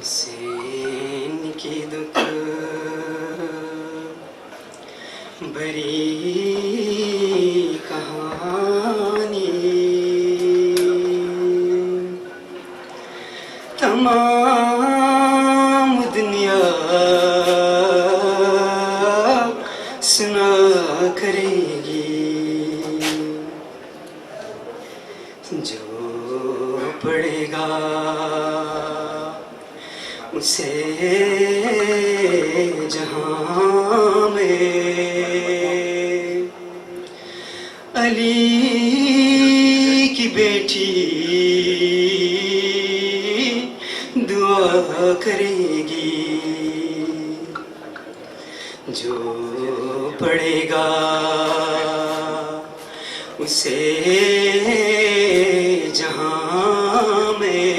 حسین کی دکھ بری کہانی تمام دنیا سنا کرے گی، جو پڑھے گا اسے جہاں میں علی کی بیٹی دعا کرے گی، جو پڑھے گا اسے جہاں میں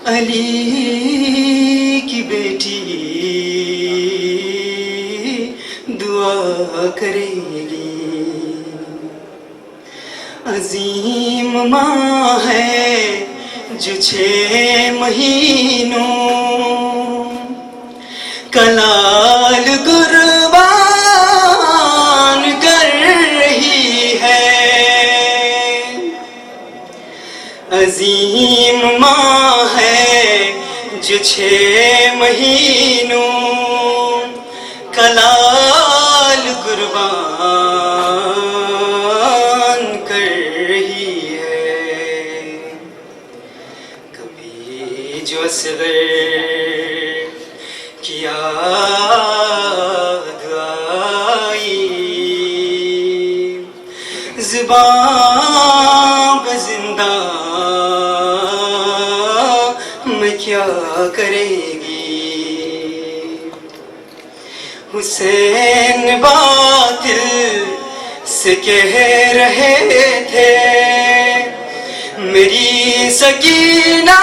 علی کی بیٹی دعا کرے گی۔ عظیم ماں ہے جو 6 مہینوں کلال قربان کر رہی ہے، عظیم ماں ہے جو 6 مہینوں کلال قربان کر رہی ہے۔ کبھی جو اصغر کی یاد آئی، زبان پہ زندہ میں کیا کرے گی، حسین باطل سے کہہ رہے تھے میری سکینہ